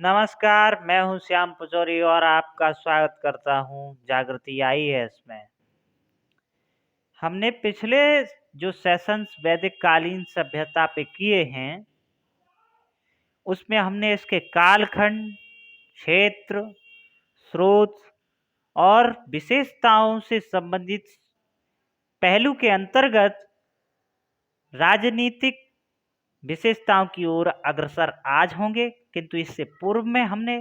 नमस्कार, मैं हूँ श्याम पुजौरी और आपका स्वागत करता हूँ जागृति आईएएस में। हमने पिछले जो सेशंस वैदिक कालीन सभ्यता पे किए हैं, उसमें हमने इसके कालखंड, क्षेत्र, स्रोत और विशेषताओं से संबंधित पहलू के अंतर्गत राजनीतिक विशेषताओं की ओर अग्रसर आज होंगे, किंतु इससे पूर्व में हमने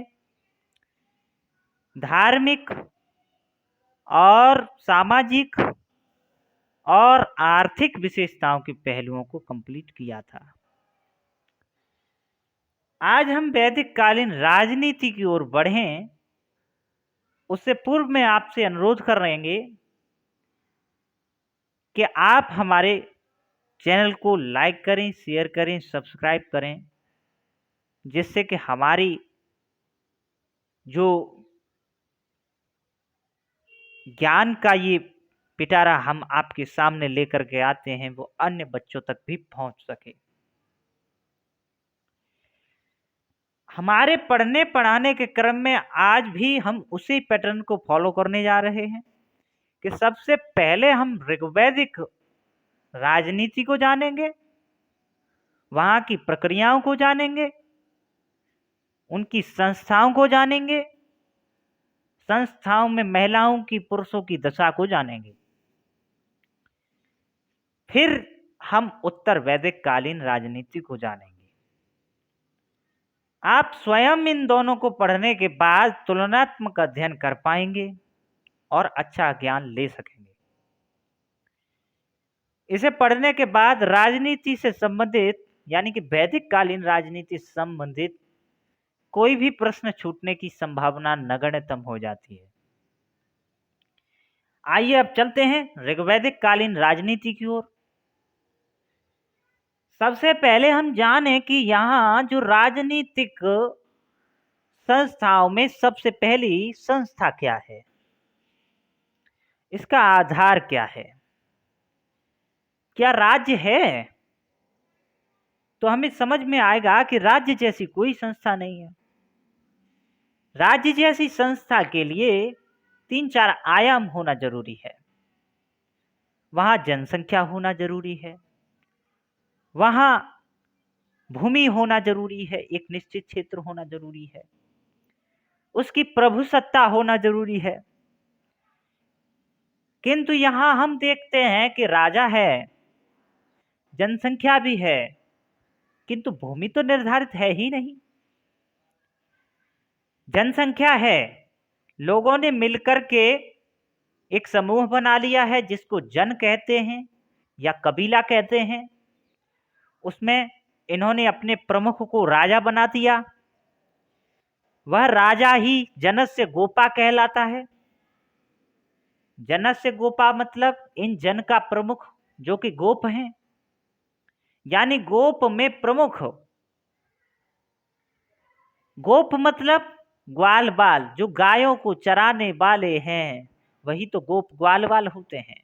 धार्मिक और सामाजिक और आर्थिक विशेषताओं के पहलुओं को कंप्लीट किया था। आज हम वैदिक कालीन राजनीति की ओर बढ़ें, उससे पूर्व में आपसे अनुरोध कर रहेंगे कि आप हमारे चैनल को लाइक करें, शेयर करें, सब्सक्राइब करें, जिससे कि हमारी जो ज्ञान का ये पिटारा हम आपके सामने लेकर के आते हैं वो अन्य बच्चों तक भी पहुंच सके। हमारे पढ़ने पढ़ाने के क्रम में आज भी हम उसी पैटर्न को फॉलो करने जा रहे हैं कि सबसे पहले हम ऋग्वैदिक राजनीति को जानेंगे, वहां की प्रक्रियाओं को जानेंगे, उनकी संस्थाओं को जानेंगे, संस्थाओं में महिलाओं की पुरुषों की दशा को जानेंगे। फिर हम उत्तर वैदिक कालीन राजनीति को जानेंगे। आप स्वयं इन दोनों को पढ़ने के बाद तुलनात्मक अध्ययन कर पाएंगे और अच्छा ज्ञान ले सकेंगे। इसे पढ़ने के बाद राजनीति से संबंधित यानी कि वैदिक कालीन राजनीति से संबंधित कोई भी प्रश्न छूटने की संभावना नगण्यतम हो जाती है। आइए अब चलते हैं ऋग्वैदिक कालीन राजनीति की ओर। सबसे पहले हम जानें कि यहाँ जो राजनीतिक संस्थाओं में सबसे पहली संस्था क्या है, इसका आधार क्या है। क्या राज्य है? तो हमें समझ में आएगा कि राज्य जैसी कोई संस्था नहीं है। राज्य जैसी संस्था के लिए 3-4 आयाम होना जरूरी है। वहां जनसंख्या होना जरूरी है, वहां भूमि होना जरूरी है, एक निश्चित क्षेत्र होना जरूरी है, उसकी प्रभुसत्ता होना जरूरी है। किंतु यहां हम देखते हैं कि राजा है, जनसंख्या भी है, किंतु भूमि तो निर्धारित है ही नहीं। जनसंख्या है, लोगों ने मिलकर के एक समूह बना लिया है जिसको जन कहते हैं या कबीला कहते हैं। उसमें इन्होंने अपने प्रमुख को राजा बना दिया। वह राजा ही जनस्य गोपा कहलाता है। जनस्य गोपा मतलब इन जन का प्रमुख जो कि गोप हैं, यानी गोप में प्रमुख। गोप मतलब ग्वाल बाल, जो गायों को चराने वाले हैं वही तो गोप ग्वाल बाल होते हैं।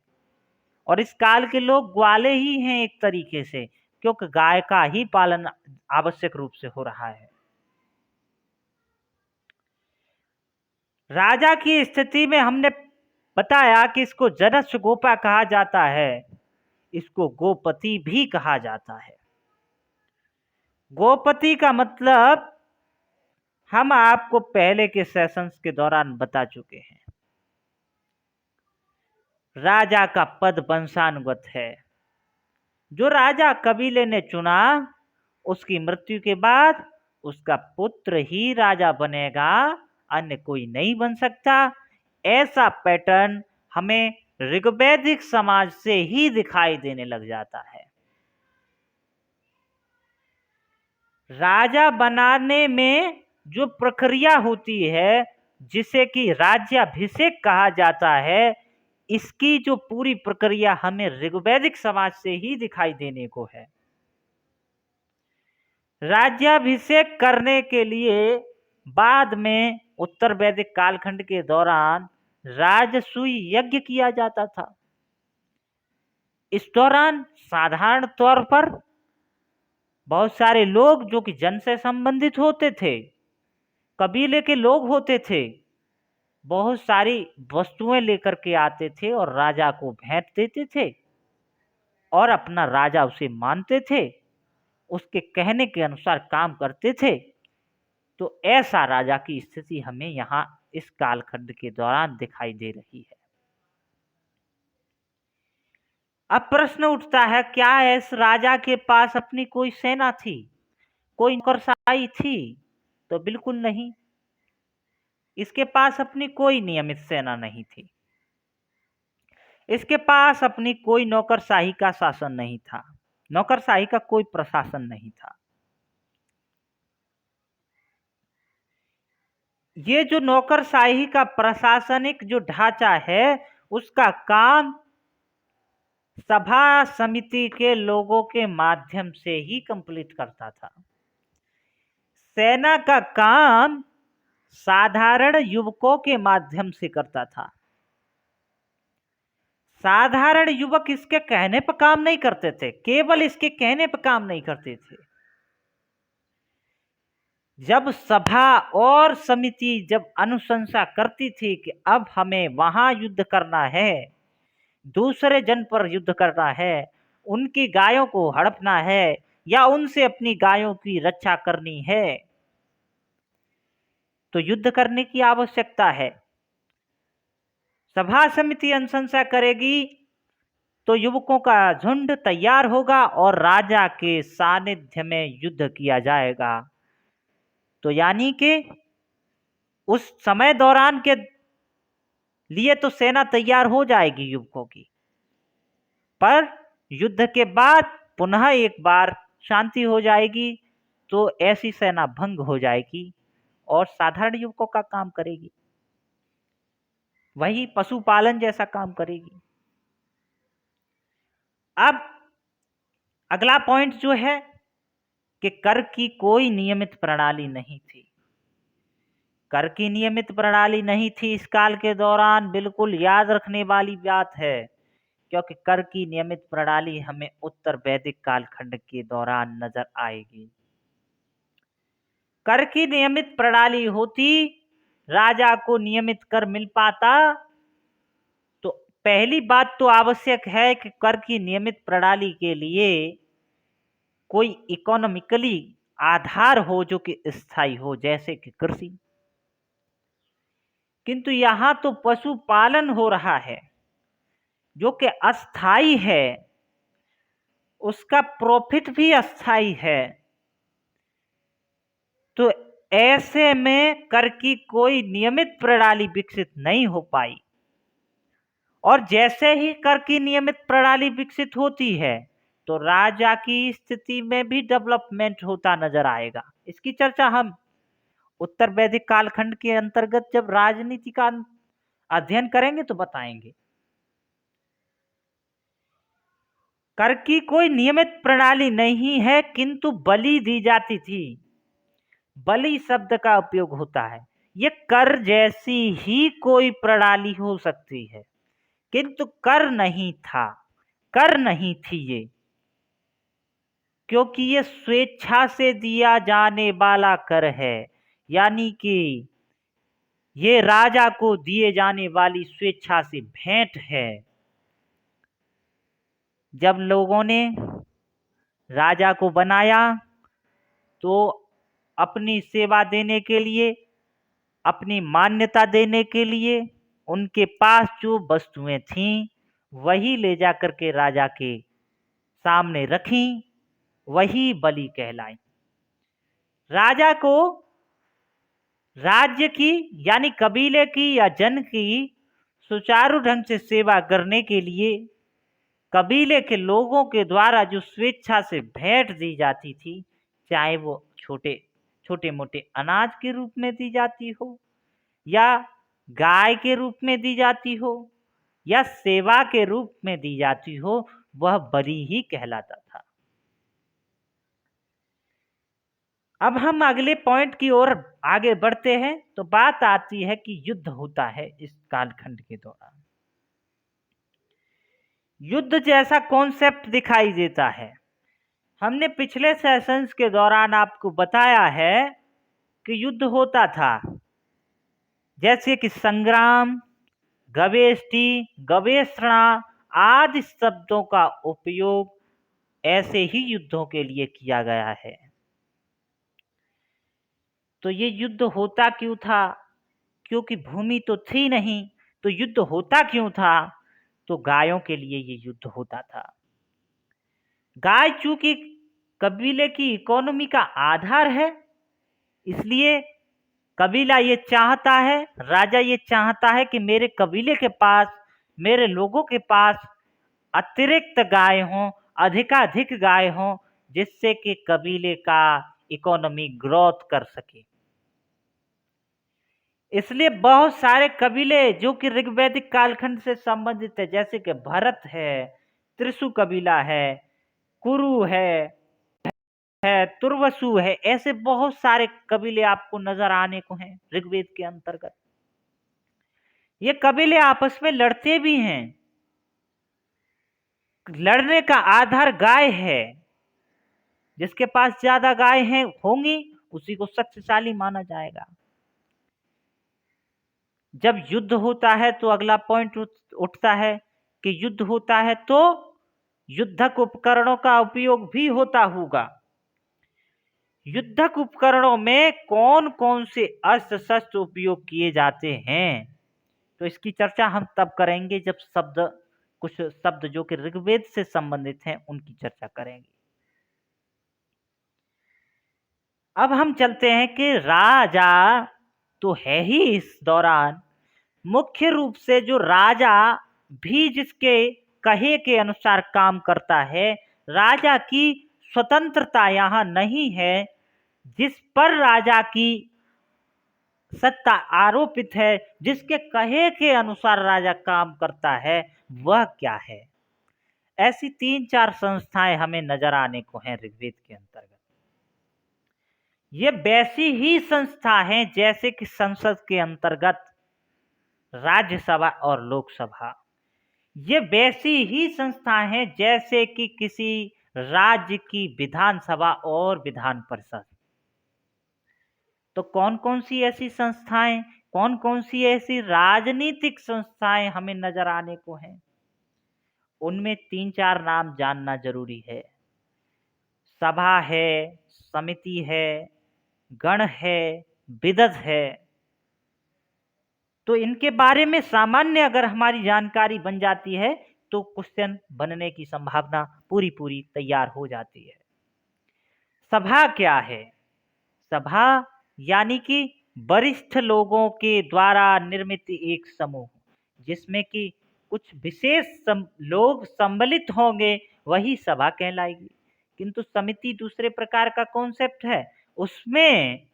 और इस काल के लोग ग्वाले ही हैं एक तरीके से, क्योंकि गाय का ही पालन आवश्यक रूप से हो रहा है। राजा की स्थिति में हमने बताया कि इसको जनस्य गोपा कहा जाता है, इसको गोपति भी कहा जाता है। गोपति का मतलब हम आपको पहले के सेशंस के दौरान बता चुके हैं। राजा का पद वंशानुगत है। जो राजा कबीले ने चुना, उसकी मृत्यु के बाद उसका पुत्र ही राजा बनेगा, अन्य कोई नहीं बन सकता। ऐसा पैटर्न हमें ऋग्वैदिक समाज से ही दिखाई देने लग जाता है। राजा बनाने में जो प्रक्रिया होती है, जिसे कि राज्याभिषेक कहा जाता है, इसकी जो पूरी प्रक्रिया हमें ऋग्वैदिक समाज से ही दिखाई देने को है। राज्याभिषेक करने के लिए बाद में उत्तर वैदिक कालखंड के दौरान राजसूय यज्ञ किया जाता था। इस दौरान साधारण तौर पर बहुत सारे लोग जो कि जन से संबंधित होते थे, कबीले के लोग होते थे, बहुत सारी वस्तुएं लेकर के आते थे और राजा को भेंट देते थे और अपना राजा उसे मानते थे, उसके कहने के अनुसार काम करते थे। तो ऐसा राजा की स्थिति हमें यहाँ इस कालखंड के दौरान दिखाई दे रही है। अब प्रश्न उठता है, क्या इस राजा के पास अपनी कोई सेना थी, कोई नौकरशाही थी? तो बिल्कुल नहीं, इसके पास अपनी कोई नियमित सेना नहीं थी, इसके पास अपनी कोई नौकरशाही का शासन नहीं था, नौकरशाही का कोई प्रशासन नहीं था। ये जो नौकरशाही का प्रशासनिक जो ढांचा है, उसका काम सभा समिति के लोगों के माध्यम से ही कंप्लीट करता था। सेना का काम साधारण युवकों के माध्यम से करता था। साधारण युवक इसके कहने पर काम नहीं करते थे, केवल इसके कहने पर काम नहीं करते थे। जब सभा और समिति जब अनुशंसा करती थी कि अब हमें वहां युद्ध करना है, दूसरे जन पर युद्ध करना है, उनकी गायों को हड़पना है या उनसे अपनी गायों की रक्षा करनी है, तो युद्ध करने की आवश्यकता है। सभा समिति अनुशंसा करेगी तो युवकों का झुंड तैयार होगा और राजा के सानिध्य में युद्ध किया जाएगा। तो यानी कि उस समय दौरान के लिए तो सेना तैयार हो जाएगी युवकों की, पर युद्ध के बाद पुनः एक बार शांति हो जाएगी तो ऐसी सेना भंग हो जाएगी और साधारण युवकों का काम करेगी, वही पशुपालन जैसा काम करेगी। अब अगला पॉइंट जो है कि कर की कोई नियमित प्रणाली नहीं थी। कर की नियमित प्रणाली नहीं थी इस काल के दौरान, बिल्कुल याद रखने वाली बात है, क्योंकि कर की नियमित प्रणाली हमें उत्तर वैदिक कालखंड के दौरान नजर आएगी। कर की नियमित प्रणाली होती, राजा को नियमित कर मिल पाता, तो पहली बात तो आवश्यक है कि कर की नियमित प्रणाली के लिए कोई इकोनॉमिकली आधार हो जो कि स्थायी हो, जैसे कि कृषि। किंतु यहां तो पशुपालन हो रहा है जो कि अस्थाई है, उसका प्रॉफिट भी अस्थाई है। तो ऐसे में कर की कोई नियमित प्रणाली विकसित नहीं हो पाई, और जैसे ही कर की नियमित प्रणाली विकसित होती है तो राजा की स्थिति में भी डेवलपमेंट होता नजर आएगा। इसकी चर्चा हम उत्तर वैदिक कालखंड के अंतर्गत जब राजनीति का अध्ययन करेंगे तो बताएंगे। कर की कोई नियमित प्रणाली नहीं है, किंतु बलि दी जाती थी। बलि शब्द का उपयोग होता है, ये कर जैसी ही कोई प्रणाली हो सकती है, किंतु कर नहीं था, कर नहीं थी ये, क्योंकि ये स्वेच्छा से दिया जाने वाला कर है, यानी कि ये राजा को दिए जाने वाली स्वेच्छा से भेंट है। जब लोगों ने राजा को बनाया तो अपनी सेवा देने के लिए, अपनी मान्यता देने के लिए उनके पास जो वस्तुएं थीं वही ले जाकर के राजा के सामने रखी, वही बलि कहलाई। राजा को राज्य की यानी कबीले की या जन की सुचारू ढंग से सेवा करने के लिए कबीले के लोगों के द्वारा जो स्वेच्छा से भेंट दी जाती थी, चाहे वो छोटे मोटे अनाज के रूप में दी जाती हो या गाय के रूप में दी जाती हो या सेवा के रूप में दी जाती हो, वह बलि ही कहलाता था। अब हम अगले पॉइंट की ओर आगे बढ़ते हैं तो बात आती है कि युद्ध होता है इस कालखंड के दौरान। युद्ध जैसा कॉन्सेप्ट दिखाई देता है। हमने पिछले सेशंस के दौरान आपको बताया है कि युद्ध होता था, जैसे कि संग्राम, गवेष्टि, गवेषणा आदि शब्दों का उपयोग ऐसे ही युद्धों के लिए किया गया है। तो ये युद्ध होता क्यों था? क्योंकि भूमि तो थी नहीं, तो युद्ध होता क्यों था? तो गायों के लिए ये युद्ध होता था। गाय चूंकि कबीले की इकोनॉमी का आधार है, इसलिए कबीला ये चाहता है, राजा ये चाहता है कि मेरे कबीले के पास, मेरे लोगों के पास अतिरिक्त गाय हों, अधिकाधिक गाय हों, जिससे कि कबीले का इकोनॉमी ग्रोथ कर सके। इसलिए बहुत सारे कबीले जो कि ऋग्वैदिक कालखंड से संबंधित है, जैसे कि भरत है, त्रिशु कबीला है, कुरु है, तुर्वसु है, ऐसे बहुत सारे कबीले आपको नजर आने को हैं ऋग्वेद के अंतर्गत। ये कबीले आपस में लड़ते भी हैं। लड़ने का आधार गाय है। जिसके पास ज्यादा गाय हैं होंगी, उसी को शक्तिशाली माना जाएगा। जब युद्ध होता है तो अगला पॉइंट उठता है कि युद्ध होता है तो युद्धक उपकरणों का उपयोग भी होता होगा। युद्धक उपकरणों में कौन कौन से अस्त्र शस्त्र उपयोग किए जाते हैं, तो इसकी चर्चा हम तब करेंगे जब कुछ शब्द जो कि ऋग्वेद से संबंधित हैं उनकी चर्चा करेंगे। अब हम चलते हैं कि राजा तो है ही इस दौरान, मुख्य रूप से जो राजा भी जिसके कहे के अनुसार काम करता है, राजा की स्वतंत्रता यहाँ नहीं है। जिस पर राजा की सत्ता आरोपित है, जिसके कहे के अनुसार राजा काम करता है, वह क्या है? ऐसी 3-4 संस्थाएं हमें नजर आने को हैं ऋग्वेद के अंतर्गत। ये वैसी ही संस्था हैं जैसे कि संसद के अंतर्गत राज्यसभा और लोकसभा। ये वैसी ही संस्था हैं जैसे कि किसी राज्य की विधानसभा और विधान परिषद। तो कौन कौन सी ऐसी संस्थाएं, कौन कौन सी ऐसी राजनीतिक संस्थाएं हमें नजर आने को हैं, उनमें 3-4 नाम जानना जरूरी है। सभा है, समिति है, गण है, विदध है। तो इनके बारे में सामान्य अगर हमारी जानकारी बन जाती है तो क्वेश्चन बनने की संभावना पूरी तैयार हो जाती है। सभा क्या है? सभा यानी कि वरिष्ठ लोगों के द्वारा निर्मित एक समूह, जिसमें कि कुछ विशेष लोग सम्मिलित होंगे, वही सभा कहलाएगी। किंतु समिति दूसरे प्रकार का कॉन्सेप्ट है, उसमें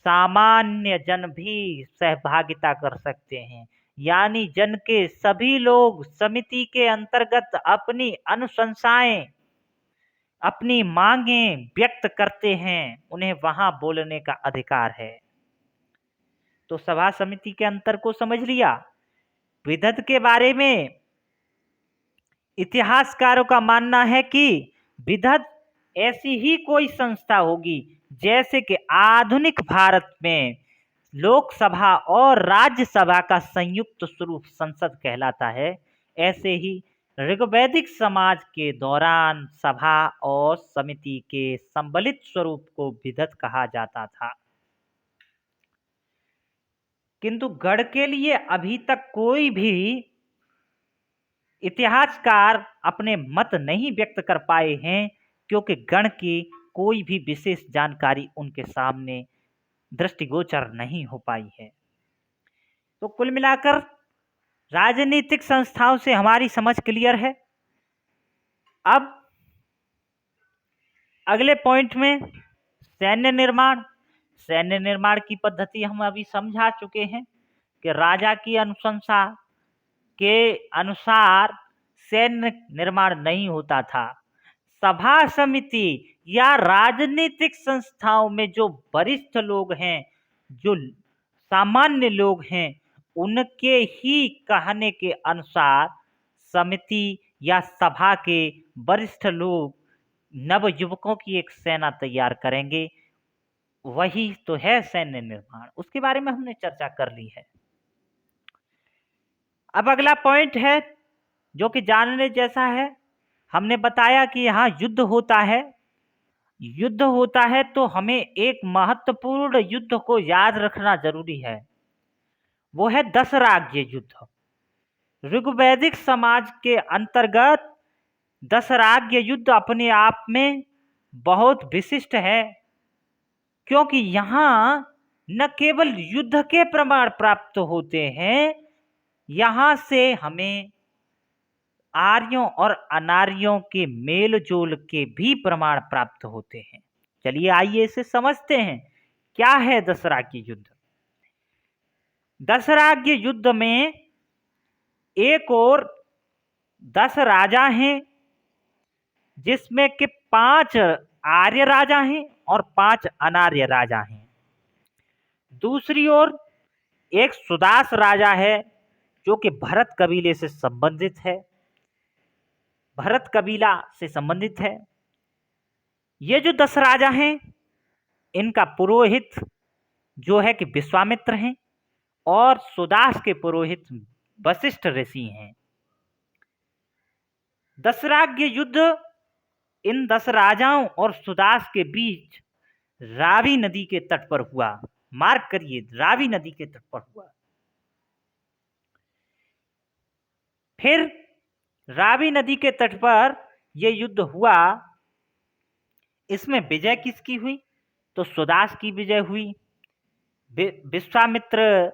सामान्य जन भी सहभागिता कर सकते हैं। यानी जन के सभी लोग समिति के अंतर्गत अपनी अनुशंसाएं, अपनी मांगें व्यक्त करते हैं, उन्हें वहां बोलने का अधिकार है। तो सभा समिति के अंतर को समझ लिया। विदध के बारे में इतिहासकारों का मानना है कि विदध ऐसी ही कोई संस्था होगी जैसे कि आधुनिक भारत में लोकसभा और राज्यसभा का संयुक्त स्वरूप संसद कहलाता है। ऐसे ही ऋग्वैदिक समाज के दौरान सभा और समिति के सम्मिलित स्वरूप को विदध कहा जाता था। किंतु गण के लिए अभी तक कोई भी इतिहासकार अपने मत नहीं व्यक्त कर पाए हैं, क्योंकि गण की कोई भी विशेष जानकारी उनके सामने दृष्टिगोचर नहीं हो पाई है। तो कुल मिलाकर राजनीतिक संस्थाओं से हमारी समझ क्लियर है। अब अगले पॉइंट में सैन्य निर्माण। सैन्य निर्माण की पद्धति हम अभी समझा चुके हैं कि राजा की अनुशंसा के अनुसार सैन्य निर्माण नहीं होता था। सभा समिति या राजनीतिक संस्थाओं में जो वरिष्ठ लोग हैं, जो सामान्य लोग हैं, उनके ही कहने के अनुसार समिति या सभा के वरिष्ठ लोग नवयुवकों की एक सेना तैयार करेंगे। वही तो है सैन्य निर्माण, उसके बारे में हमने चर्चा कर ली है। अब अगला पॉइंट है जो कि जानने जैसा है। हमने बताया कि यहाँ युद्ध होता है। युद्ध होता है तो हमें एक महत्वपूर्ण युद्ध को याद रखना जरूरी है, वो है दशराज्य युद्ध। ऋग्वैदिक समाज के अंतर्गत दशराज्य युद्ध अपने आप में बहुत विशिष्ट है, क्योंकि यहाँ न केवल युद्ध के प्रमाण प्राप्त होते हैं, यहाँ से हमें आर्यों और अनार्यों के मेल जोल के भी प्रमाण प्राप्त होते हैं। चलिए आइए इसे समझते हैं, क्या है दशराज्य युद्ध। दशराज्य युद्ध में एक और 10 राजा हैं, जिसमें के 5 आर्य राजा हैं और 5 अनार्य राजा हैं। दूसरी ओर एक सुदास राजा है जो कि भरत कबीले से संबंधित है, भरत कबीला से संबंधित है। ये जो 10 राजा हैं, इनका पुरोहित जो है कि विश्वामित्र हैं और सुदास के पुरोहित वशिष्ठ ऋषि हैं। दशराज्य युद्ध इन 10 राजाओं और सुदास के बीच रावी नदी के तट पर हुआ। मार्क करिए, रावी नदी के तट पर हुआ। फिर रावी नदी के तट पर यह युद्ध हुआ। इसमें विजय किसकी हुई? तो सुदास की विजय हुई। विश्वामित्र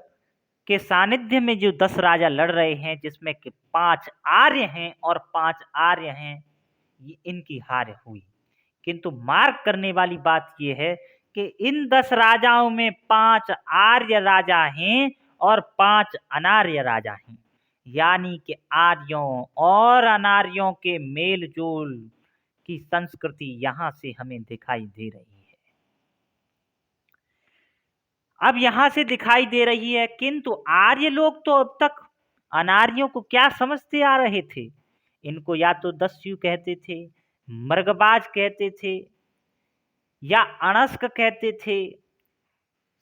के सानिध्य में जो 10 राजा लड़ रहे हैं, जिसमें कि 5 आर्य हैं और 5 आर्य हैं, इनकी हार हुई। किंतु मार्क करने वाली बात यह है कि इन 10 राजाओं में 5 आर्य राजा हैं और 5 अनार्य राजा हैं, यानी कि आर्यों और अनार्यों के मेल जोल की संस्कृति यहां से हमें दिखाई दे रही है। अब यहां से दिखाई दे रही है, किंतु आर्य लोग तो अब तक अनार्यों को क्या समझते आ रहे थे? इनको या तो दस्यु कहते थे, मृगबाज कहते थे, या अणस्क कहते थे।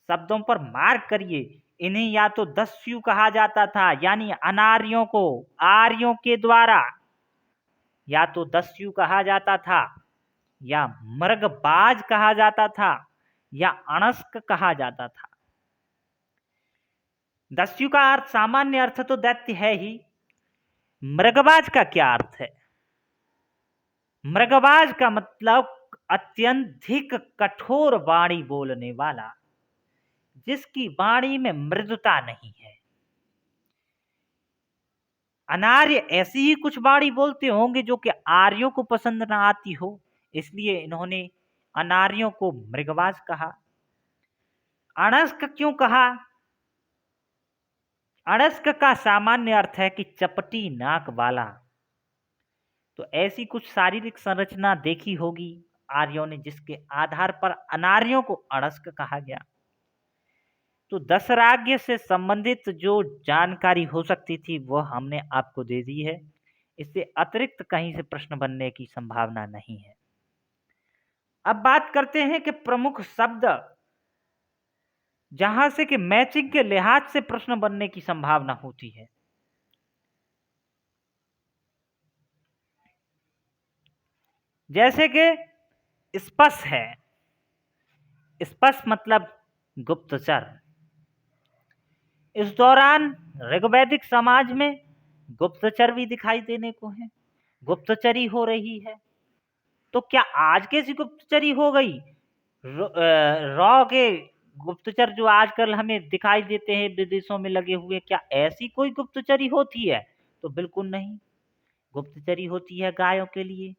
शब्दों पर मार्क करिए, इन्हें या तो दस्यु कहा जाता था, यानी अनार्यों को आर्यों के द्वारा या तो दस्यु कहा जाता था, या मृगबाज कहा जाता था, या अणस्क कहा जाता था। दस्यु का अर्थ सामान्य अर्थ तो दैत्य है ही। मृगबाज का क्या अर्थ है? मृगबाज का मतलब अत्यधिक कठोर वाणी बोलने वाला, जिसकी वाणी में मृदुता नहीं है। अनार्य ऐसी ही कुछ वाणी बोलते होंगे जो कि आर्यों को पसंद ना आती हो, इसलिए इन्होंने अनार्यों को मृगबाज कहा। अणस्क क्यों कहा? अणस्क का सामान्य अर्थ है कि चपटी नाक वाला। तो ऐसी कुछ शारीरिक संरचना देखी होगी आर्यों ने, जिसके आधार पर अनार्यों को अणस्क कहा गया। तो दशराज्य से संबंधित जो जानकारी हो सकती थी वह हमने आपको दे दी है। इससे अतिरिक्त कहीं से प्रश्न बनने की संभावना नहीं है। अब बात करते हैं कि प्रमुख शब्द जहां से कि मैचिंग के लिहाज से प्रश्न बनने की संभावना होती है। जैसे कि स्पष्ट है। स्पष्ट मतलब गुप्तचर। इस दौरान ऋग्वैदिक समाज में गुप्तचर भी दिखाई देने को है, गुप्तचरी हो रही है। तो क्या आज कैसी गुप्तचरी हो गई? रॉ के गुप्तचर जो आजकल हमें दिखाई देते हैं विदेशों में लगे हुए, क्या ऐसी कोई गुप्तचरी होती है? तो बिल्कुल नहीं। गुप्तचरी होती है गायों के लिए।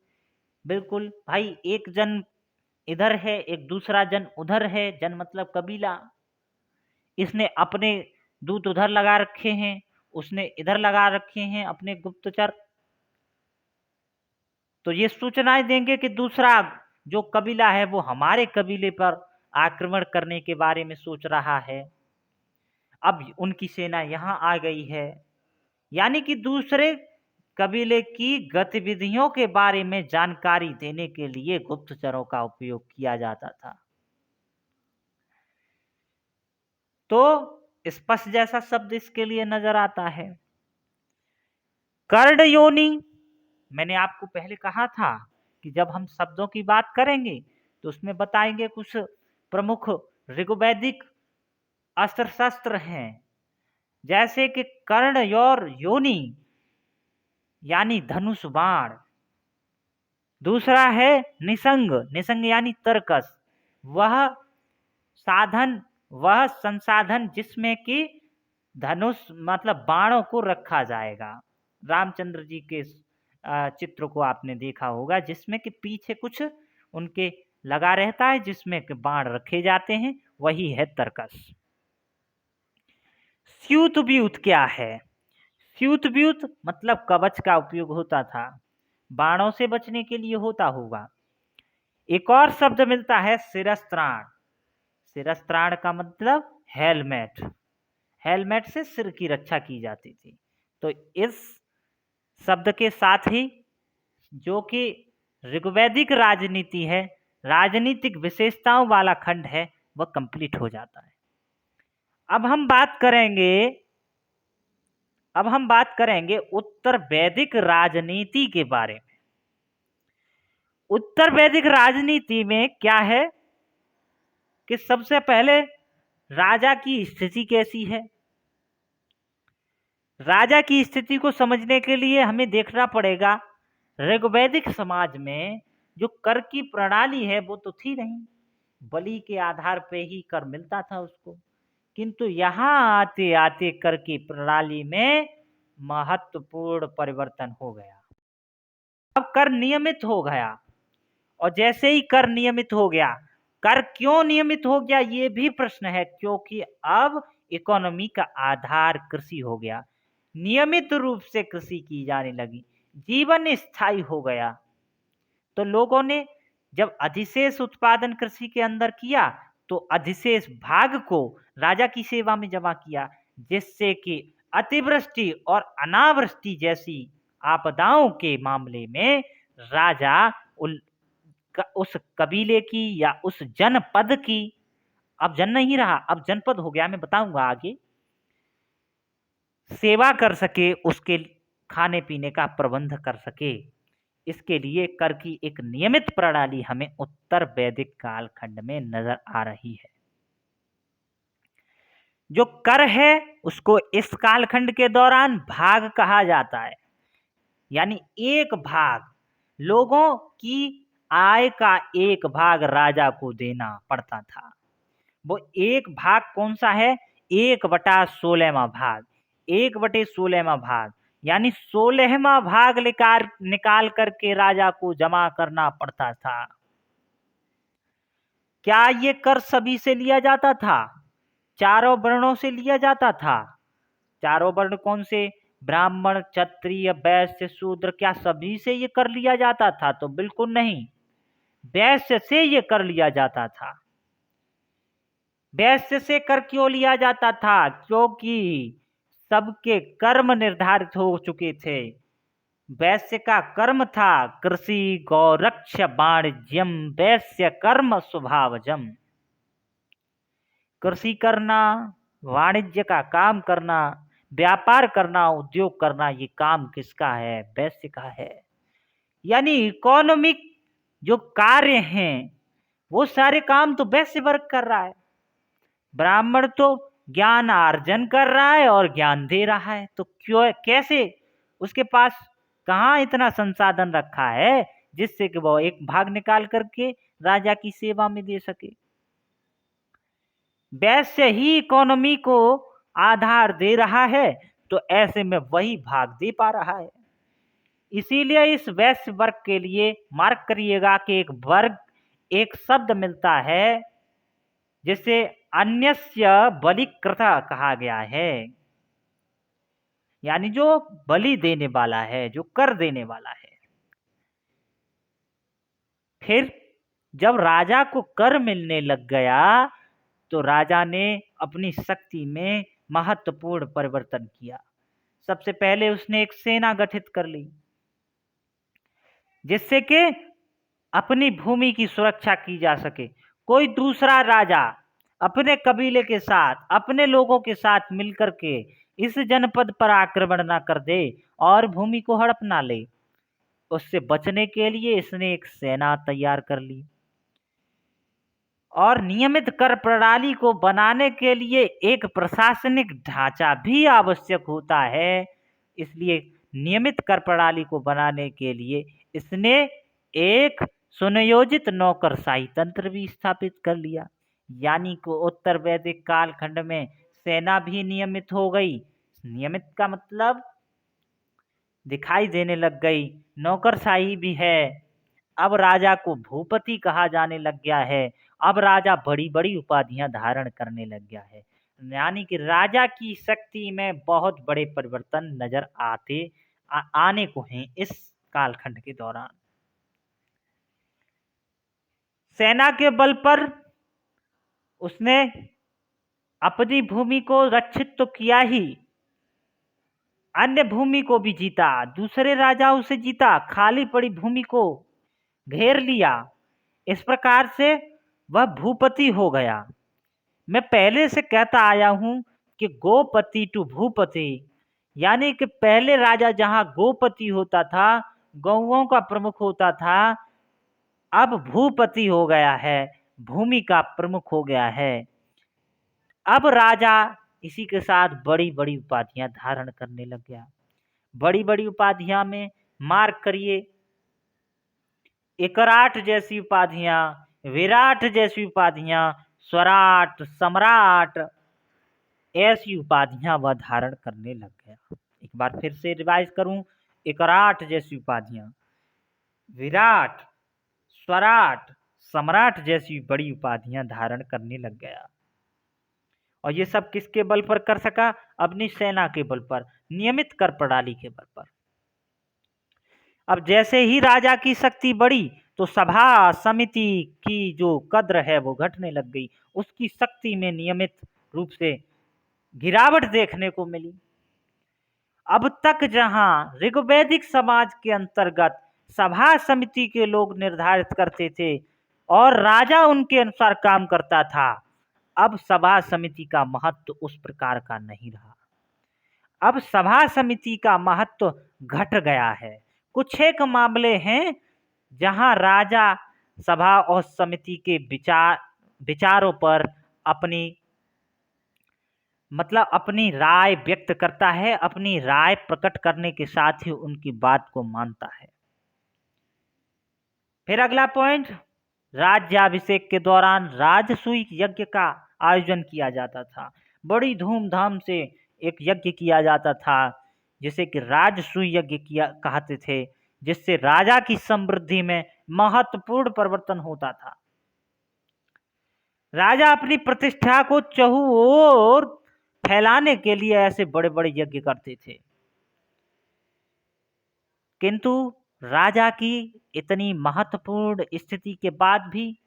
बिल्कुल भाई, एक जन इधर है, एक दूसरा जन उधर है। जन मतलब कबीला। इसने अपने दूत उधर लगा रखे हैं, उसने इधर लगा रखे हैं अपने गुप्तचर। तो ये सूचनाएं देंगे कि दूसरा जो कबीला है वो हमारे कबीले पर आक्रमण करने के बारे में सोच रहा है। अब उनकी सेना यहाँ आ गई है, यानी कि दूसरे कबीले की गतिविधियों के बारे में जानकारी देने के लिए गुप्तचरों का उपयोग किया जाता था। तो स्पष्ट जैसा शब्द इसके लिए नजर आता है। कर्ण योनि, मैंने आपको पहले कहा था कि जब हम शब्दों की बात करेंगे तो उसमें बताएंगे कुछ प्रमुख ऋग्वैदिक अस्त्र शस्त्र हैं, जैसे कि कर्ण और योनि यानी धनुष बाण। दूसरा है निसंग, निसंग यानी तरकस, वह साधन, वह संसाधन जिसमें कि धनुष मतलब बाणों को रखा जाएगा। रामचंद्र जी के चित्र को आपने देखा होगा जिसमें कि पीछे कुछ उनके लगा रहता है जिसमें कि बाण रखे जाते हैं, वही है तरकस। स्यूतव्यूत क्या है? स्यूतव्यूत मतलब कवच का उपयोग होता था, बाणों से बचने के लिए होता होगा। एक और शब्द मिलता है शिरस्त्राण। शिरस्त्राण का मतलब हेलमेट, हेलमेट से सिर की रक्षा की जाती थी। तो इस शब्द के साथ ही जो कि ऋग्वैदिक राजनीति है, राजनीतिक विशेषताओं वाला खंड है, वह कंप्लीट हो जाता है। अब हम बात करेंगे उत्तर वैदिक राजनीति के बारे में। उत्तर वैदिक राजनीति में क्या है कि सबसे पहले राजा की स्थिति कैसी है। राजा की स्थिति को समझने के लिए हमें देखना पड़ेगा ऋग्वैदिक समाज में जो कर की प्रणाली है वो तो थी नहीं, बलि के आधार पे ही कर मिलता था उसको। किंतु यहाँ आते आते कर की प्रणाली में महत्वपूर्ण परिवर्तन हो गया। अब कर नियमित हो गया, और जैसे ही कर नियमित हो गया, कर क्यों नियमित हो गया ये भी प्रश्न है, क्योंकि अब इकोनॉमी का आधार कृषि हो गया, नियमित रूप से कृषि की जाने लगी, जीवन स्थायी हो गया। तो लोगों ने जब अधिशेष उत्पादन कृषि के अंदर किया तो अधिशेष भाग को राजा की सेवा में जमा किया, जिससे कि अतिवृष्टि और अनावृष्टि जैसी आपदाओं के मामले में राजा उस कबीले की या उस जनपद की, अब जन नहीं रहा अब जनपद हो गया, मैं बताऊंगा आगे, सेवा कर सके, उसके खाने पीने का प्रबंध कर सके। इसके लिए कर की एक नियमित प्रणाली हमें उत्तर वैदिक कालखंड में नजर आ रही है। जो कर है उसको इस कालखंड के दौरान भाग कहा जाता है, यानी एक भाग, लोगों की आय का एक भाग राजा को देना पड़ता था। वो एक भाग कौन सा है? 1/16वां भाग, 1/16वां भाग, यानी 16वां भाग निकाल करके राजा को जमा करना पड़ता था। क्या ये कर सभी से लिया जाता था? चारों वर्णों से लिया जाता था। चारों वर्ण कौन से? ब्राह्मण, क्षत्रिय, वैश्य, शूद्र, क्या सभी से ये कर लिया जाता था? तो बिल्कुल नहीं, वैश्य से ये कर लिया जाता था। वैश्य से कर क्यों लिया जाता था? क्योंकि सबके कर्म निर्धारित हो चुके थे। वैश्य का कर्म था कृषि गौरक्ष वाणिज्यम वैश्य कर्म स्वभावजम। कृषि करना, वाणिज्य का काम करना, व्यापार करना, उद्योग करना, ये काम किसका है? वैश्य का है। यानी इकोनॉमिक जो कार्य हैं वो सारे काम तो वैश्य वर्ग कर रहा है। ब्राह्मण तो ज्ञान अर्जन कर रहा है और ज्ञान दे रहा है। तो क्यों, कैसे, उसके पास कहाँ इतना संसाधन रखा है जिससे कि वो एक भाग निकाल करके राजा की सेवा में दे सके? वैश्य ही इकोनॉमी को आधार दे रहा है, तो ऐसे में वही भाग दे पा रहा है। इसीलिए इस वैश्य वर्ग के लिए मार्क करिएगा कि एक वर्ग, एक शब्द मिलता है जिसे अन्यस्य बलिकृता कहा गया है, यानी जो बलि देने वाला है, जो कर देने वाला है। फिर जब राजा को कर मिलने लग गया तो राजा ने अपनी शक्ति में महत्वपूर्ण परिवर्तन किया। सबसे पहले उसने एक सेना गठित कर ली जिससे कि अपनी भूमि की सुरक्षा की जा सके। कोई दूसरा राजा अपने कबीले के साथ, अपने लोगों के साथ मिलकर के इस जनपद पर आक्रमण ना कर दे और भूमि को हड़प ना ले। उससे बचने के लिए इसने एक सेना तैयार कर ली और नियमित कर प्रणाली को बनाने के लिए एक प्रशासनिक ढांचा भी आवश्यक होता है। इसलिए नियमित कर प्रणाली को बनाने के लिए इसने एक सुनियोजित नौकरशाही तंत्र भी स्थापित कर लिया। यानी कि उत्तर वैदिक कालखंड में सेना भी नियमित हो गई। नियमित का मतलब दिखाई देने लग गई, नौकरशाही भी है। अब राजा को भूपति कहा जाने लग गया है। अब राजा बड़ी बड़ी उपाधियां धारण करने लग गया है। यानी कि राजा की शक्ति में बहुत बड़े परिवर्तन नजर आने को हैं इस कालखंड के दौरान। सेना के बल पर उसने अपनी भूमि को रक्षित तो किया ही, अन्य भूमि को भी जीता, दूसरे राजाओं से जीता, खाली पड़ी भूमि को घेर लिया। इस प्रकार से वह भूपति हो गया। मैं पहले से कहता आया हूं कि गोपति टू भूपति, यानी कि पहले राजा जहां गोपति होता था, गौओं का प्रमुख होता था, अब भूपति हो गया है, भूमि का प्रमुख हो गया है। अब राजा इसी के साथ बड़ी बड़ी उपाधियां धारण करने लग गया। बड़ी बड़ी उपाधियां में मार्क करिए, एकराट जैसी उपाधियां, विराट जैसी उपाधियां, स्वराट, सम्राट, ऐसी उपाधियां वह धारण करने लग गया। एक बार फिर से रिवाइज करूं, एकराट जैसी उपाधियां, विराट, स्वराट, सम्राट जैसी बड़ी उपाधियां धारण करने लग गया। और ये सब किसके बल पर कर सका? अपनी सेना के बल पर, नियमित कर प्रणाली के बल पर। अब जैसे ही राजा की शक्ति बढ़ी तो सभा समिति की जो कद्र है वो घटने लग गई। उसकी शक्ति में नियमित रूप से गिरावट देखने को मिली। अब तक जहां ऋग्वैदिक समाज के अंतर्गत सभा समिति के लोग निर्धारित करते थे और राजा उनके अनुसार काम करता था, अब सभा समिति का महत्व उस प्रकार का नहीं रहा। अब सभा समिति का महत्व घट गया है। कुछ एक मामले हैं जहां राजा सभा और समिति के विचारों पर अपनी राय व्यक्त करता है, अपनी राय प्रकट करने के साथ ही उनकी बात को मानता है। फिर अगला पॉइंट, राज्याभिषेक के दौरान राजसूय यज्ञ का आयोजन किया जाता था। बड़ी धूमधाम से एक यज्ञ किया जाता था जिसे कि राजसूय यज्ञ कहते थे, जिससे राजा की समृद्धि में महत्वपूर्ण परिवर्तन होता था। राजा अपनी प्रतिष्ठा को चहुओर फैलाने के लिए ऐसे बड़े बड़े यज्ञ करते थे। किंतु राजा की इतनी महत्वपूर्ण स्थिति के बाद भी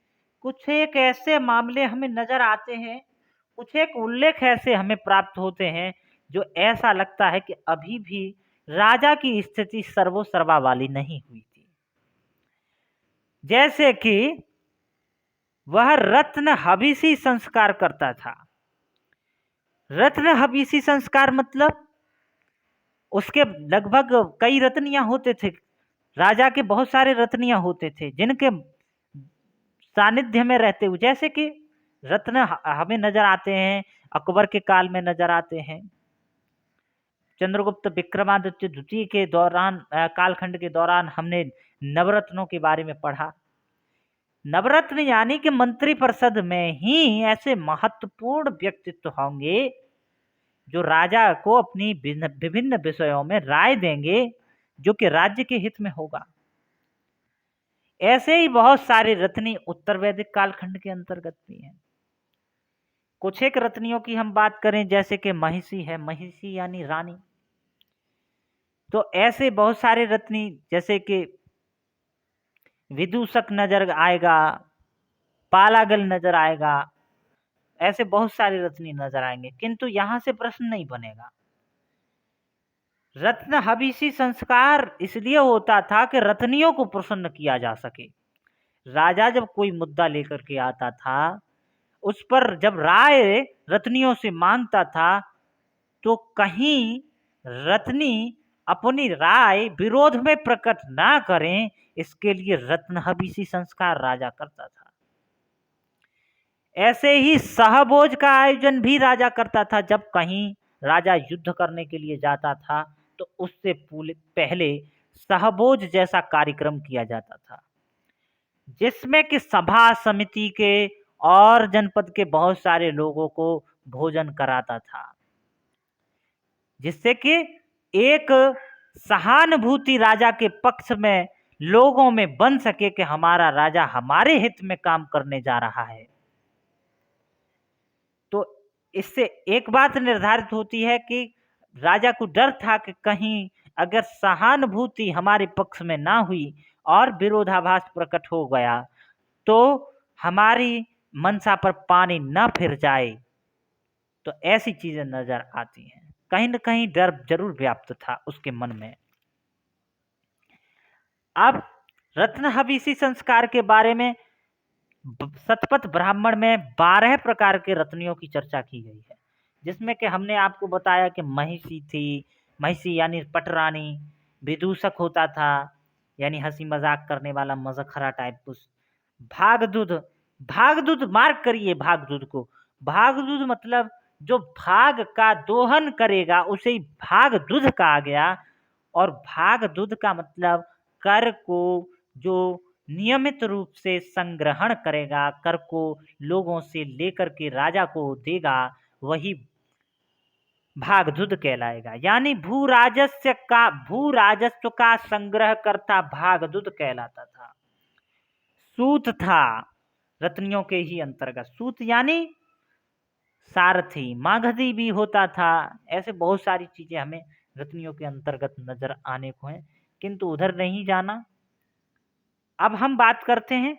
कुछ एक ऐसे मामले हमें नजर आते हैं, कुछ एक उल्लेख ऐसे हमें प्राप्त होते हैं जो ऐसा लगता है कि अभी भी राजा की स्थिति सर्वोसर्वा वाली नहीं हुई थी। जैसे कि वह रत्न हबीसी संस्कार करता था। रत्न हबीसी संस्कार मतलब उसके लगभग कई रत्नियां होते थे। राजा के बहुत सारे रत्नियां होते थे जिनके सानिध्य में रहते हुए, जैसे कि रत्न हमें नजर आते हैं अकबर के काल में, नजर आते हैं चंद्रगुप्त विक्रमादित्य द्वितीय के दौरान, कालखंड के दौरान हमने नवरत्नों के बारे में पढ़ा। नवरत्न यानी कि मंत्रिपरिषद में ही ऐसे महत्वपूर्ण व्यक्तित्व होंगे जो राजा को अपनी विभिन्न विषयों में राय देंगे जो कि राज्य के हित में होगा। ऐसे ही बहुत सारे रत्नी उत्तर वैदिक कालखंड के अंतर्गत भी हैं। कुछ एक रत्नियों की हम बात करें, जैसे कि महिषी है, महिषी यानी रानी। तो ऐसे बहुत सारे रत्नी, जैसे कि विदूषक नजर आएगा, पालागल नजर आएगा, ऐसे बहुत सारे रत्नी नजर आएंगे। किंतु यहां से प्रश्न नहीं बनेगा। रत्न हबीसी संस्कार इसलिए होता था कि रत्नियों को प्रसन्न किया जा सके। राजा जब कोई मुद्दा लेकर के आता था उस पर जब राय रत्नियों से मांगता था तो कहीं रत्नी अपनी राय विरोध में प्रकट ना करें, इसके लिए रत्नहविषी संस्कार राजा करता था। ऐसे ही सहभोज का आयोजन भी राजा करता था। जब कहीं राजा युद्ध करने के लिए जाता था तो उससे पहले सहभोज जैसा कार्यक्रम किया जाता था, जिसमें कि सभा समिति के और जनपद के बहुत सारे लोगों को भोजन कराता था, जिससे कि एक सहानुभूति राजा के पक्ष में लोगों में बन सके कि हमारा राजा हमारे हित में काम करने जा रहा है। तो इससे एक बात निर्धारित होती है कि राजा को डर था कि कहीं अगर सहानुभूति हमारे पक्ष में ना हुई और विरोधाभास प्रकट हो गया तो हमारी मनसा पर पानी न फिर जाए। तो ऐसी चीजें नजर आती हैं, कहीं न कहीं डर जरूर व्याप्त था उसके मन में। अब रत्नहविषी संस्कार के बारे में शतपथ ब्राह्मण में 12 प्रकार के रत्नियों की चर्चा की गई है, जिसमें कि हमने आपको बताया कि महिषी थी, महिषी यानी पटरानी, विदूषक होता था यानी हंसी मजाक करने वाला मजखरा टाइप कुछ, भागदूत, भागदूत मार्क करिए भागदूत को, भागदूत मतलब जो भाग का दोहन करेगा उसे ही भागदूत कहा गया। और भागदूत का मतलब कर को जो नियमित रूप से संग्रहण करेगा, कर को लोगों से लेकर के राजा को देगा, वही भागदूत कहलाएगा। यानी भू राजस्व का संग्रह करता भागदूत कहलाता था। सूत था रत्नियों के ही अंतर्गत, सूत यानी सारथी, मागधी भी होता था। ऐसे बहुत सारी चीजें हमें रत्नियों के अंतर्गत नजर आने को हैं, किंतु उधर नहीं जाना। अब हम बात करते हैं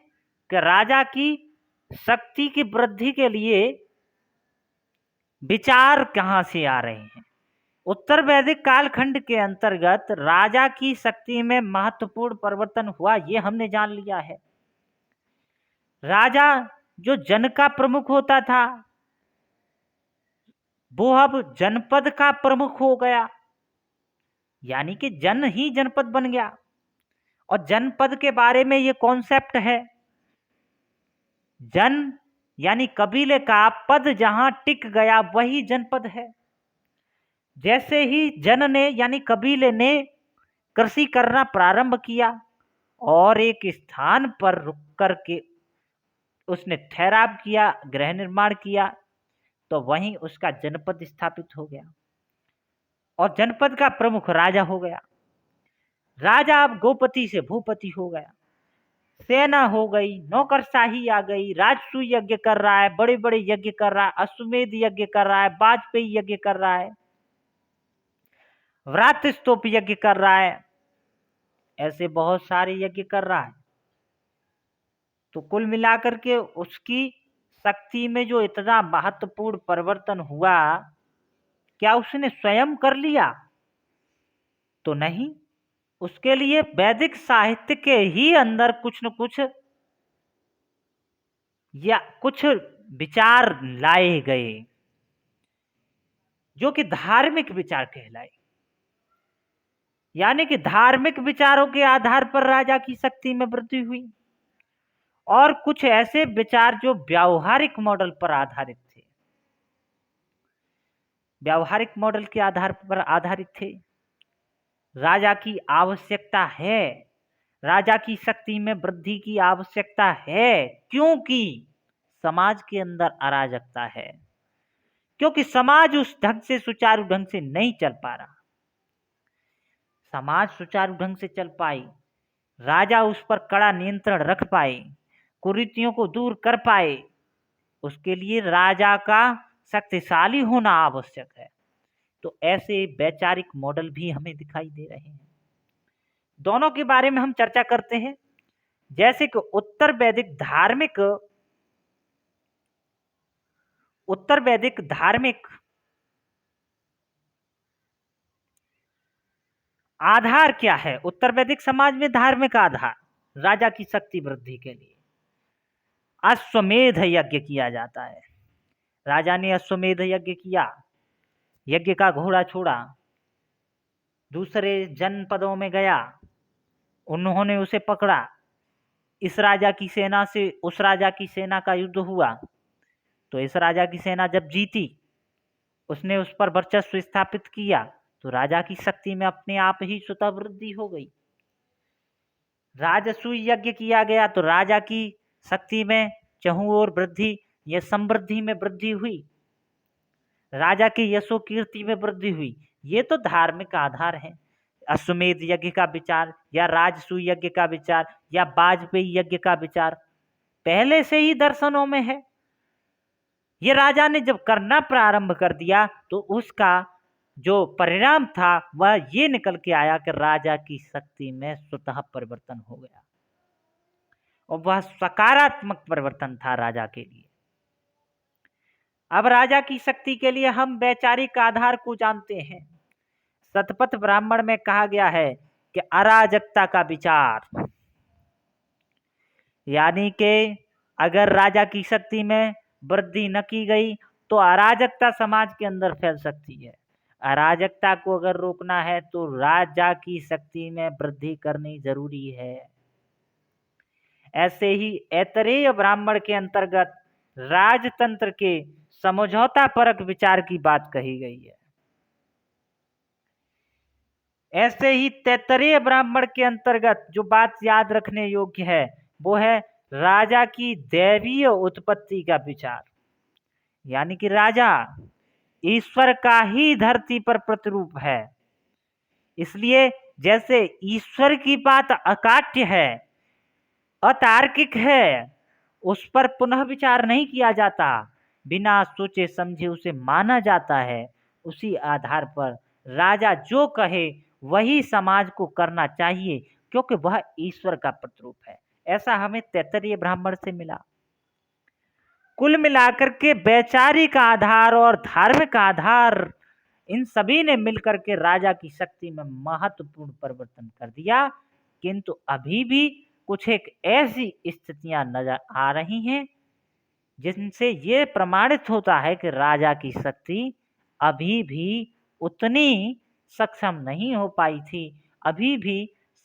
कि राजा की शक्ति की वृद्धि के लिए विचार कहाँ से आ रहे हैं। उत्तर वैदिक कालखंड के अंतर्गत राजा की शक्ति में महत्वपूर्ण परिवर्तन हुआ, ये हमने जान लिया है। राजा जो जन का प्रमुख होता था वो अब जनपद का प्रमुख हो गया, यानी कि जन ही जनपद बन गया। और जनपद के बारे में ये कॉन्सेप्ट है, जन यानी कबीले का पद जहां टिक गया वही जनपद है। जैसे ही जन ने यानी कबीले ने कृषि करना प्रारंभ किया और एक स्थान पर रुक करके उसने ठहराव किया, गृह निर्माण किया, तो वहीं उसका जनपद स्थापित हो गया और जनपद का प्रमुख राजा हो गया। राजा अब गोपति से भूपति हो गया, सेना हो गई, नौकरशाही आ गई, राजसू यज्ञ कर रहा है, बड़े बड़े यज्ञ कर रहा है, अश्वमेध यज्ञ कर रहा है, वाजपेयी यज्ञ कर रहा है, व्रात स्तूप यज्ञ कर रहा है, ऐसे बहुत सारे यज्ञ कर रहा है। तो कुल मिलाकर के उसकी शक्ति में जो इतना महत्वपूर्ण परिवर्तन हुआ, क्या उसने स्वयं कर लिया? तो नहीं, उसके लिए वैदिक साहित्य के ही अंदर कुछ न कुछ या कुछ विचार लाए गए जो कि धार्मिक विचार कहलाए। यानी कि धार्मिक विचारों के आधार पर राजा की शक्ति में वृद्धि हुई और कुछ ऐसे विचार जो व्यावहारिक मॉडल पर आधारित थे, व्यावहारिक मॉडल के आधार पर आधारित थे। राजा की आवश्यकता है, राजा की शक्ति में वृद्धि की आवश्यकता है, क्योंकि समाज के अंदर अराजकता है, क्योंकि समाज उस ढंग से सुचारू ढंग से नहीं चल पा रहा। समाज सुचारू ढंग से चल पाए, राजा उस पर कड़ा नियंत्रण रख पाए, कुरीतियों को दूर कर पाए, उसके लिए राजा का शक्तिशाली होना आवश्यक है। तो ऐसे वैचारिक मॉडल भी हमें दिखाई दे रहे हैं। दोनों के बारे में हम चर्चा करते हैं। जैसे कि उत्तर वैदिक धार्मिक आधार क्या है? उत्तर वैदिक समाज में धार्मिक आधार राजा की शक्ति वृद्धि के लिए अश्वमेध यज्ञ किया जाता है। राजा ने अश्वमेध यज्ञ किया, यज्ञ का घोड़ा छोड़ा, दूसरे जनपदों में गया, उन्होंने उसे पकड़ा, इस राजा की सेना से उस राजा की सेना का युद्ध हुआ, तो इस राजा की सेना जब जीती, उसने उस पर वर्चस्व स्थापित किया, तो राजा की शक्ति में अपने आप ही स्वतः वृद्धि हो गई। राजसूय यज्ञ किया गया तो राजा की शक्ति में चहुं ओर वृद्धि या समृद्धि में वृद्धि हुई, राजा की यशो कीर्ति में वृद्धि हुई। ये तो धार्मिक आधार है। अश्वमेध यज्ञ का विचार या राजसूय यज्ञ का विचार या वाजपेयी यज्ञ का विचार पहले से ही दर्शनों में है। ये राजा ने जब करना प्रारंभ कर दिया तो उसका जो परिणाम था वह ये निकल के आया कि राजा की शक्ति में स्वतः परिवर्तन हो गया, और वह सकारात्मक परिवर्तन था राजा के लिए। अब राजा की शक्ति के लिए हम वैचारिक आधार को जानते हैं। शतपथ ब्राह्मण में कहा गया है कि अराजकता का विचार, यानी कि अगर राजा की शक्ति में वृद्धि न की गई तो अराजकता समाज के अंदर फैल सकती है। अराजकता को अगर रोकना है तो राजा की शक्ति में वृद्धि करनी जरूरी है। ऐसे ही ऐतरेय ब्राह्मण के अंतर्गत राजतंत्र के समझौता परक विचार की बात कही गई है। ऐसे ही तैत्तरीय ब्राह्मण के अंतर्गत जो बात याद रखने योग्य है वो है राजा की दैवीय उत्पत्ति का विचार, यानी कि राजा ईश्वर का ही धरती पर प्रतिरूप है। इसलिए जैसे ईश्वर की बात अकाट्य है, अतार्किक है, उस पर पुनः विचार नहीं किया जाता, बिना सोचे समझे उसे माना जाता है। उसी आधार पर राजा जो कहे वही समाज को करना चाहिए, क्योंकि वह ईश्वर का प्रतिरूप है। ऐसा हमें तैत्तरीय ब्राह्मण से मिला। कुल मिलाकर के वैचारिक आधार और धार्मिक आधार इन सभी ने मिलकर के राजा की शक्ति में महत्वपूर्ण परिवर्तन कर दिया। किंतु अभी भी कुछ एक ऐसी स्थितियां नजर आ रही हैं जिनसे ये प्रमाणित होता है कि राजा की शक्ति अभी भी उतनी सक्षम नहीं हो पाई थी। अभी भी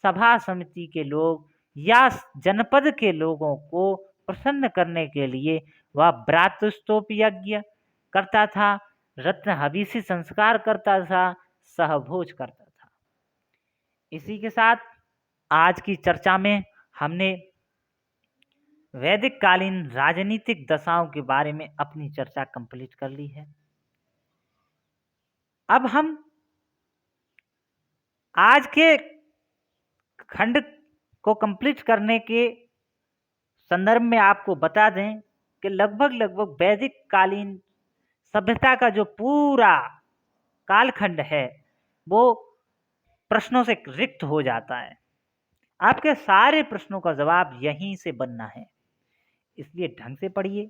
सभा समिति के लोग या जनपद के लोगों को प्रसन्न करने के लिए वह भ्रातृस्तोप यज्ञ करता था, रत्न हविषी संस्कार करता था, सहभोज करता था। इसी के साथ आज की चर्चा में हमने वैदिक कालीन राजनीतिक दशाओं के बारे में अपनी चर्चा कंप्लीट कर ली है। अब हम आज के खंड को कंप्लीट करने के संदर्भ में आपको बता दें कि लगभग वैदिक कालीन सभ्यता का जो पूरा कालखंड है वो प्रश्नों से रिक्त हो जाता है। आपके सारे प्रश्नों का जवाब यहीं से बनना है। इसलिए ढंग से पढ़िए,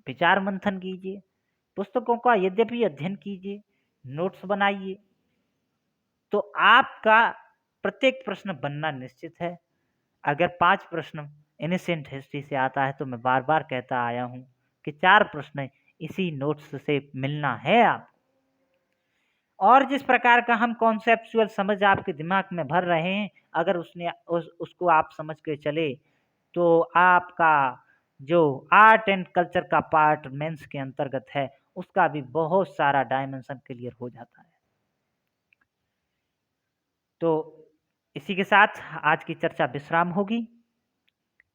विचार मंथन कीजिए, पुस्तकों का यद्यपि अध्ययन कीजिए, नोट्स बनाइए, तो आपका प्रत्येक प्रश्न बनना निश्चित है। अगर 5 प्रश्न एनिसेंट हिस्ट्री से आता है तो मैं बार बार कहता आया हूं कि 4 प्रश्न इसी नोट्स से मिलना है आपको। और जिस प्रकार का हम कॉन्सेप्चुअल समझ आपके दिमाग में भर रहे हैं, अगर उसको आप समझ के चले तो आपका जो आर्ट एंड कल्चर का पार्ट मेंस के अंतर्गत है उसका भी बहुत सारा डायमेंशन क्लियर हो जाता है। तो इसी के साथ आज की चर्चा विश्राम होगी,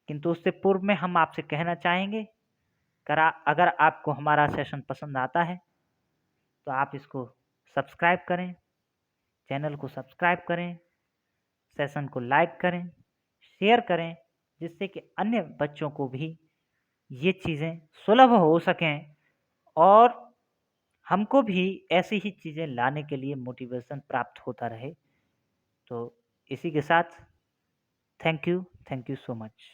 किंतु उससे पूर्व में हम आपसे कहना चाहेंगे अगर आपको हमारा सेशन पसंद आता है तो आप इसको सब्सक्राइब करें, चैनल को सब्सक्राइब करें, सेशन को लाइक करें, शेयर करें, जिससे कि अन्य बच्चों को भी ये चीज़ें सुलभ हो सकें और हमको भी ऐसी ही चीज़ें लाने के लिए मोटिवेशन प्राप्त होता रहे। तो इसी के साथ थैंक यू सो मच।